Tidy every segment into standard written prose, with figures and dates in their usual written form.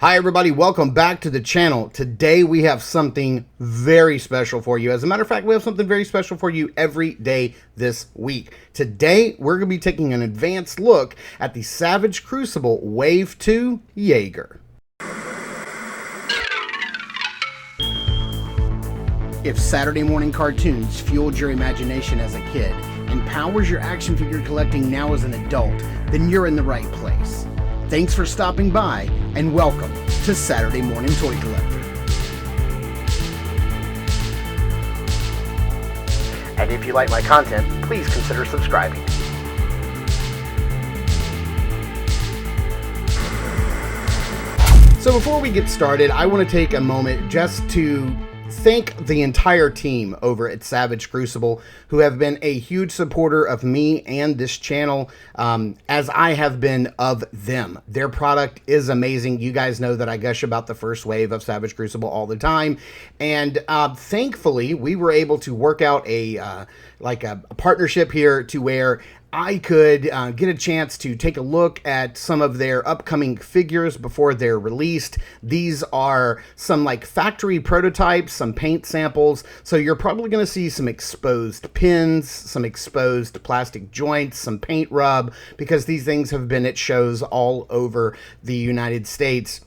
Hi everybody, welcome back to the channel. Today we have something very special for you. As a matter of fact, we have something very special for you every day this week. Today we're going to be taking an advanced look at the Savage Crucible Wave 2 Jaeger. If Saturday morning cartoons fueled your imagination as a kid and powers your action figure collecting now as an adult, then you're in the right place. Thanks for stopping by, and welcome to Saturday Morning Toy Collector. And if you like my content, please consider subscribing. So before we get started, I want to take a moment just to thank the entire team over at Savage Crucible, who have been a huge supporter of me and this channel, as I have been of them. Their product is amazing. You guys know that I gush about the first wave of Savage Crucible all the time, and thankfully we were able to work out a partnership here to where I could get a chance to take a look at some of their upcoming figures before they're released. These are some like factory prototypes, some paint samples, so you're probably going to see some exposed pins, some exposed plastic joints, some paint rub, because these things have been at shows all over the United States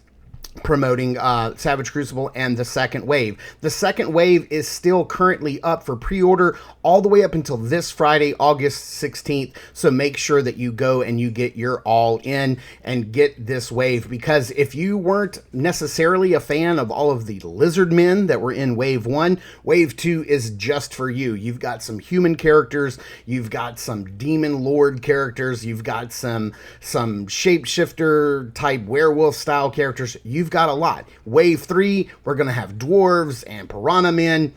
promoting Savage Crucible and the second wave. The second wave is still currently up for pre-order all the way up until this Friday, August 16th. So make sure that you go and you get your all in and get this wave, because if you weren't necessarily a fan of all of the lizard men that were in wave 1, wave 2 is just for you. You've got some human characters, you've got some demon lord characters, you've got some shapeshifter type werewolf style characters. You've got a lot. Wave 3, we're going to have dwarves and piranha men.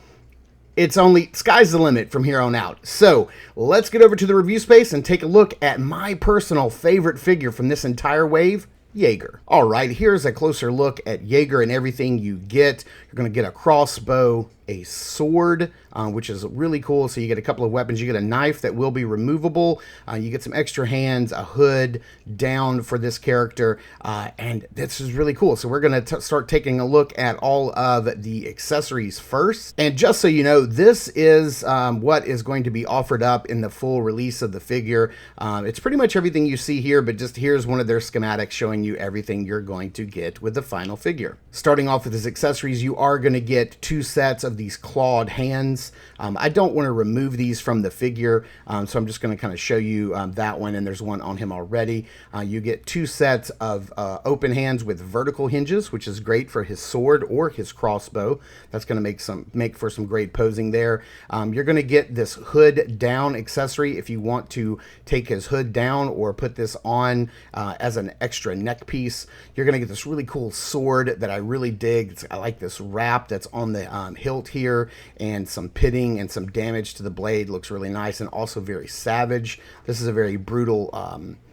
It's only, sky's the limit from here on out. So let's get over to the review space and take a look at my personal favorite figure from this entire wave, Jaeger. All right, here's a closer look at Jaeger and everything you get. You're going to get a crossbow, a sword, which is really cool. So you get a couple of weapons. You get a knife that will be removable. You get some extra hands, a hood down for this character, and this is really cool. So we're going to start taking a look at all of the accessories first. And just so you know, this is what is going to be offered up in the full release of the figure. It's pretty much everything you see here, but just here's one of their schematics showing you everything you're going to get with the final figure. Starting off with his accessories, you are going to get 2 sets of these clawed hands. I don't want to remove these from the figure, so I'm just going to kind of show you that one, and there's one on him already. You get 2 sets of open hands with vertical hinges, which is great for his sword or his crossbow. That's going to make for some great posing there. You're going to get this hood down accessory if you want to take his hood down or put this on as an extra neck piece. You're going to get this really cool sword that I really dig. I like this wrap that's on the hilt here, and some pitting and some damage to the blade. Looks really nice and also very savage. This is a very brutal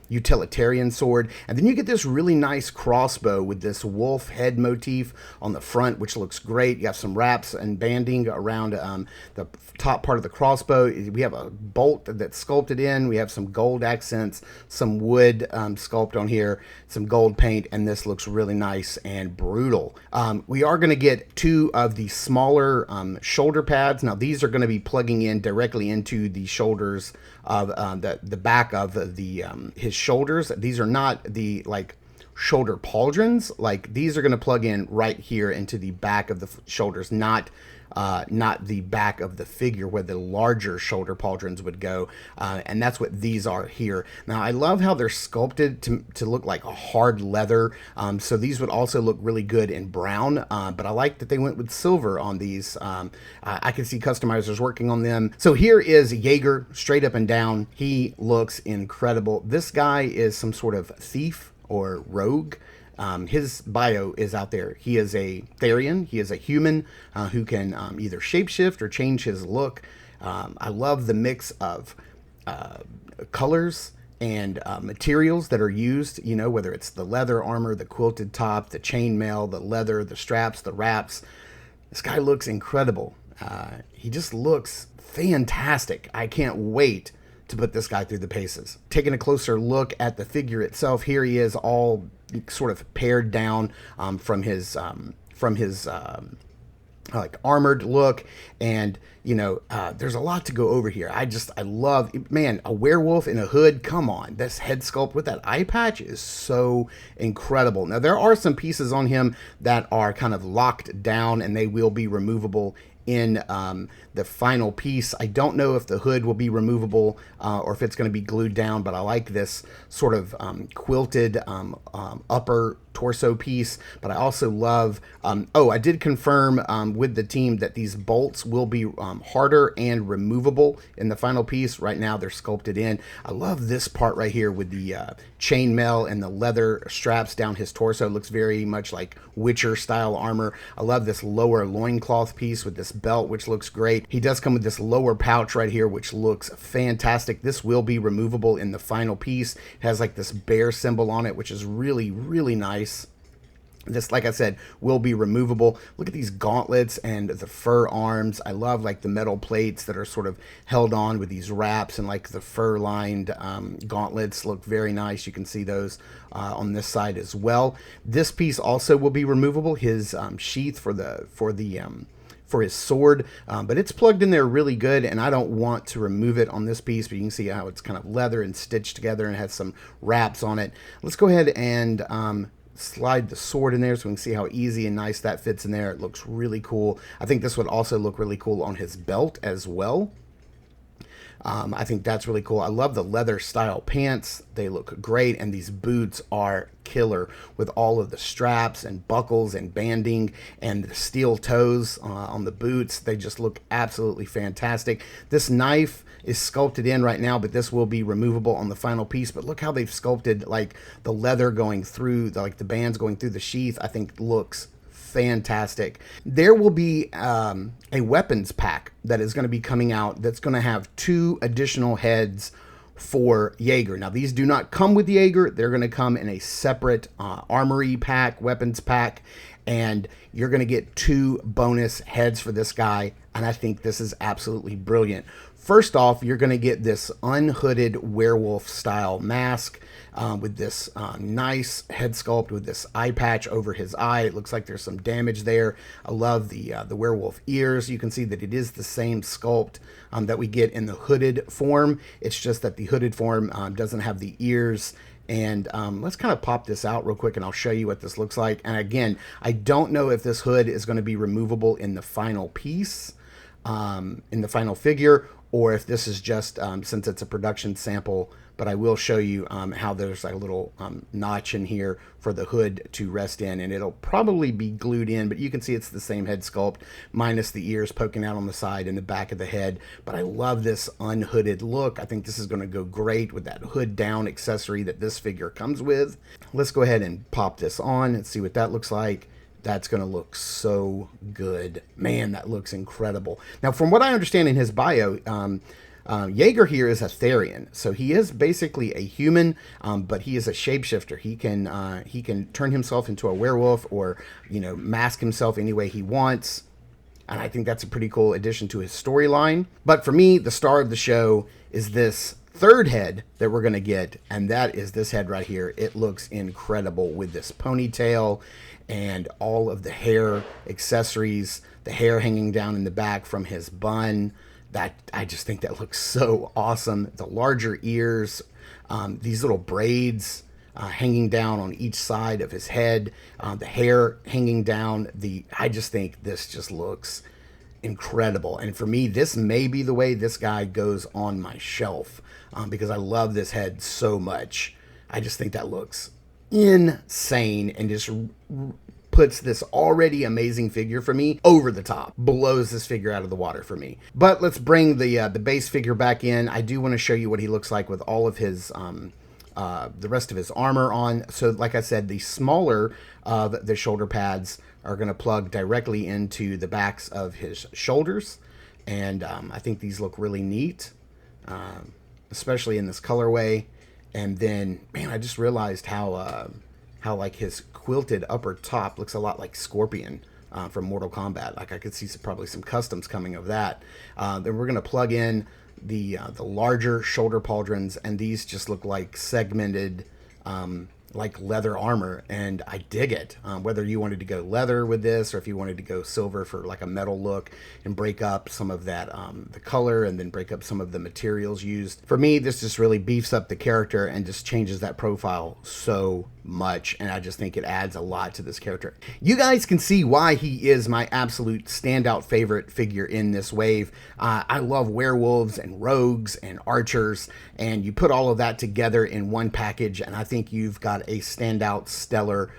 utilitarian sword. And then you get this really nice crossbow with this wolf head motif on the front, which looks great. You have some wraps and banding around the top part of the crossbow. We have a bolt that's sculpted in. We have some gold accents, some wood sculpt on here, some gold paint, and this looks really nice and brutal. We are going to get 2 of the smaller shoulder pads. Now these are going to be plugging in directly into the shoulders of the back of his shoulders. These are not the like shoulder pauldrons. Like these are going to plug in right here into the back of the shoulders, not the back of the figure where the larger shoulder pauldrons would go, and that's what these are here. Now I love how they're sculpted to look like a hard leather, so these would also look really good in brown, but I like that they went with silver on these. I can see customizers working on them. So here is Jaeger, straight up and down. He looks incredible. This guy is some sort of thief or rogue. His bio is out there. He is a Therian. He is a human who can either shapeshift or change his look. I love the mix of colors and materials that are used, you know, whether it's the leather armor, the quilted top, the chainmail, the leather, the straps, the wraps. This guy looks incredible. He just looks fantastic. I can't wait to put this guy through the paces. Taking a closer look at the figure itself, here he is all sort of pared down from his like armored look. And there's a lot to go over here. I love, man, a werewolf in a hood. Come on, this head sculpt with that eye patch is so incredible. Now there are some pieces on him that are kind of locked down, and they will be removable in the final piece. I don't know if the hood will be removable or if it's going to be glued down, but I like this sort of quilted upper torso piece. But I also love, I did confirm with the team that these bolts will be harder and removable in the final piece. Right now they're sculpted in. I love this part right here with the chainmail and the leather straps down his torso. It looks very much like Witcher style armor. I love this lower loincloth piece with this belt, which looks great. He does come with this lower pouch right here, which looks fantastic. This will be removable in the final piece. It has like this bear symbol on it, which is really, really nice. This, like I said, will be removable. Look at these gauntlets and the fur arms. I love like the metal plates that are sort of held on with these wraps, and like the fur lined gauntlets look very nice. You can see those on this side as well. This piece also will be removable. His sheath for his sword, but it's plugged in there really good, and I don't want to remove it on this piece, but you can see how it's kind of leather and stitched together and has some wraps on it. Let's go ahead and slide the sword in there so we can see how easy and nice that fits in there. It looks really cool. I think this would also look really cool on his belt as well. I think that's really cool. I love the leather style pants. They look great. And these boots are killer with all of the straps and buckles and banding and the steel toes on the boots. They just look absolutely fantastic. This knife is sculpted in right now, but this will be removable on the final piece. But look how they've sculpted like the leather going through, like the bands going through the sheath. I think looks fantastic. There will be a weapons pack that is going to be coming out that's going to have 2 additional heads for Jaeger. Now these do not come with Jaeger. They're going to come in a separate armory pack, weapons pack, and you're going to get 2 bonus heads for this guy, and I think this is absolutely brilliant. First off, you're going to get this unhooded werewolf style mask with this nice head sculpt with this eye patch over his eye. It looks like there's some damage there. I love the werewolf ears. You can see that it is the same sculpt that we get in the hooded form. It's just that the hooded form doesn't have the ears. And let's kind of pop this out real quick and I'll show you what this looks like. And again, I don't know if this hood is going to be removable in the final piece, in the final figure, or if this is just since it's a production sample. But I will show you how there's like a little notch in here for the hood to rest in, and it'll probably be glued in, but you can see it's the same head sculpt minus the ears poking out on the side and the back of the head. But I love this unhooded look. I think this is going to go great with that hood down accessory that this figure comes with. Let's go ahead and pop this on and see what that looks like. That's going to look so good. Man, that looks incredible. Now, from what I understand in his bio, Jaeger here is a Therian, so he is basically a human, but he is a shapeshifter. He can turn himself into a werewolf or, mask himself any way he wants. And I think that's a pretty cool addition to his storyline. But for me, the star of the show is this 3rd head that we're going to get, and that is this head right here. It looks incredible with this ponytail and all of the hair accessories, the hair hanging down in the back from his bun. That I just think that looks so awesome. The larger ears, these little braids hanging down on each side of his head, the hair hanging down. I just think this just looks incredible. And for me, this may be the way this guy goes on my shelf because I love this head so much. I just think that looks insane and just puts this already amazing figure for me over the top, blows this figure out of the water for me. But let's bring the base figure back in. I do want to show you what he looks like with all of his the rest of his armor on. So like I said, the smaller of the shoulder pads are going to plug directly into the backs of his shoulders, and I think these look really neat, especially in this colorway. And then, man, I just realized how like his quilted upper top looks a lot like Scorpion from Mortal Kombat. Like I could see probably some customs coming of that. Then we're gonna plug in the larger shoulder pauldrons, and these just look like segmented like leather armor, and I dig it. Whether you wanted to go leather with this, or if you wanted to go silver for like a metal look and break up some of that the color, and then break up some of the materials used. For me, this just really beefs up the character and just changes that profile so much, and I just think it adds a lot to this character. You guys can see why he is my absolute standout favorite figure in this wave. I love werewolves and rogues and archers, and you put all of that together in one package, and I think you've got a standout, stellar,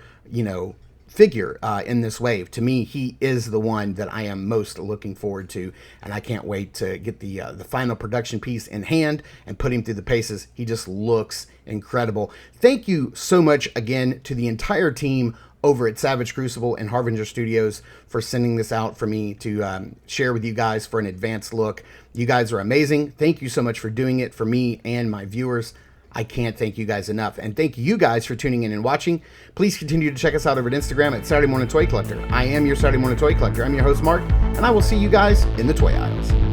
figure in this wave. To me, he is the one that I am most looking forward to, and I can't wait to get the final production piece in hand and put him through the paces. He just looks incredible. Thank you so much again to the entire team over at Savage Crucible and Harbinger Studios for sending this out for me to share with you guys for an advanced look. You guys are amazing. Thank you so much for doing it for me and my viewers. I can't thank you guys enough. And thank you guys for tuning in and watching. Please continue to check us out over at Instagram at Saturday Morning Toy Collector. I am your Saturday Morning Toy Collector. I'm your host, Mark, and I will see you guys in the toy aisles.